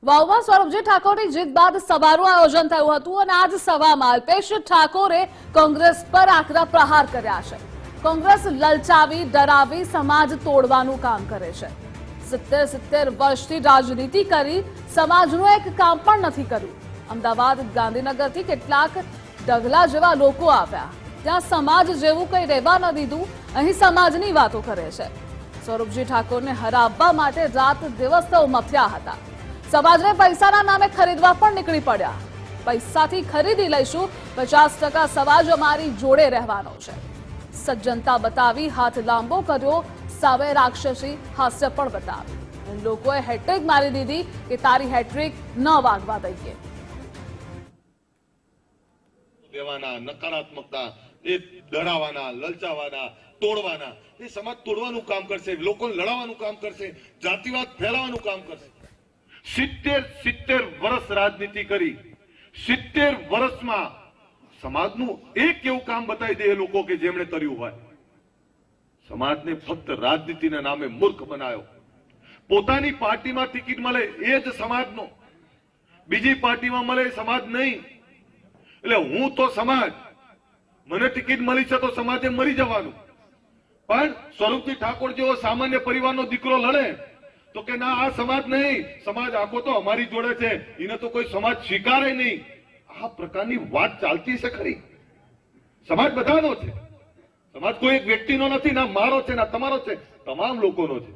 વાવમાં સ્વરૂપજી ઠાકોરની જીત બાદ સભાનું આયોજન થયું હતું અને આજ સભામાં અલ્પેશ ઠાકોરે કોંગ્રેસ પર આકરા પ્રહાર કર્યા છે। કોંગ્રેસ લલચાવી ડરાવી સમાજ તોડવાનું કામ કરે છે। 70 વર્ષથી રાજનીતિ કરી સમાજનું એક કામ પણ નથી કર્યું। અમદાવાદ ગાંધીનગરથી કેટલાક ડગલા જેવા લોકો આવ્યા, ત્યાં સમાજ જેવું કંઈ રહેવા ન દીધું, અહીં સમાજની વાતો કરે છે। સ્વરૂપજી ઠાકોરને હરાવવા માટે રાત દિવસ તેઓ મથ્યા હતા। સમાજને પૈસાના નામે ખરીદવા પણ નીકળી પડ્યા। પૈસાથી ખરીદી લઈશું, 50% સમાજ અમારી જોડે રહેવાનો છે। સજ્જનતા બતાવી હાથ લાંબો કર્યો, સામે રાક્ષસી હાસ્ય પણ બતાવ્યું। લોકોએ હેટ્રિક મારી દીધી કે તારી હેટ્રિક ન વાગવા દઈએ। દેવાના નકારાત્મકતા એ ડરાવાના, લલચાવાના, તોડવાના, એ સમાજ તોડવાનું કામ કરશે, લોકોને લડાવવાનું કામ કરશે, જાતિવાદ ફેલાવવાનું કામ કરશે। 70 વર્ષ રાજનીતિ કરી, 70 વર્ષમાં સમાજનું એક એવું કામ બતાવી દે એ લોકો કે જેમણે કર્યું હોય। સમાજને ફક્ત રાજનીતિના નામે મૂર્ખ બનાવ્યો। પોતાની પાર્ટીમાં ટિકિટ મળે એ જ સમાજનો, બીજી પાર્ટીમાં મળે એ સમાજ નહીં। એટલે હું તો સમાજ, મને ટિકિટ મળી છે તો સમાજે મરી જવાનું। પણ સ્વરૂપજી ઠાકોર જેવો સામાન્ય પરિવારનો દીકરો લડે તો કે ના, આ સમાજ નહીં, સમાજ આખો તો અમારી જોડે છે, એને તો કોઈ સમાજ સ્વીકારે નહીં। આ પ્રકારની વાત ચાલતી છે ખરી? સમાજ બધાનો છે, સમાજ કોઈ એક વ્યક્તિનો નથી, ના મારો છે ના તમારો છે, તમામ લોકોનો છે।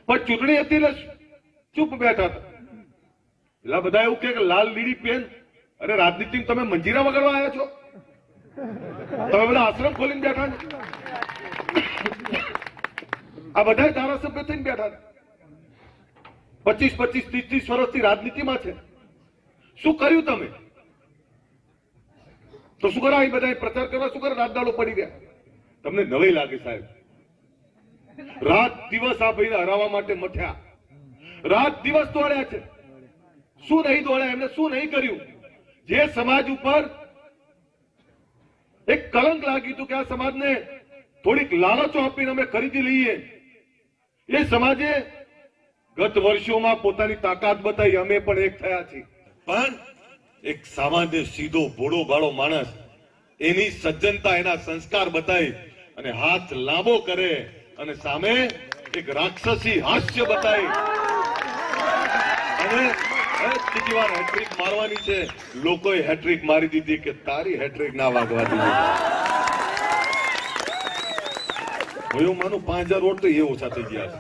પણ ચૂંટણી હતી ને ચૂપ બેઠા હતા। પેલા બધા એવું કે લાલ લીડી પેન, અરે રાજનીતિ તમે મંજીરા વગાડવા આવ્યા છો? તમે બધા આશ્રમ ખોલીને બેઠા છો? આ બધા ધારાસભ્ય થઈને બેઠા છે, 25, 30 વર્ષથી રાજનીતિમાં છે। શું કર્યું તમે? તો શું કરા? બધા પ્રચાર કરવા શું કરે? રાત દાડો પડી ગયા। તમને નવાઈ લાગે સાહેબ? રાત દિવસ આ ભાઈને હરાવવા માટે મથ્યા, રાત દિવસ દોડ્યા છે। શું નહીં દોડ્યા? એમને શું નહીં કર્યું? જે સમાજ ઉપર એક કલંક લાગ્યું હતું કે આ સમાજને થોડીક લાલચો આપીને અમે ખરીદી લઈએ, એ સમાજે ગત વર્ષોમાં પોતાની તાકાત બતાવી, અમે પણ એક થયા છીએ। પણ એક સામાન્ય સીધો ભોળો ભાળો માણસ એની સજ્જનતા, એના સંસ્કાર બતાવી અને હાથ લાંબો કરે અને સામે એક રાક્ષસી હાસ્ય બતાવી અને ત્રીજી વાર હેટ્રિક મારવાની છે। લોકોએ હેટ્રિક મારી દીધી કે તારી હેટ્રિક ના વાગવા દીધી। હું એવું માનું 5000 વોટ તો એ ઓછા થઈ ગયા છે।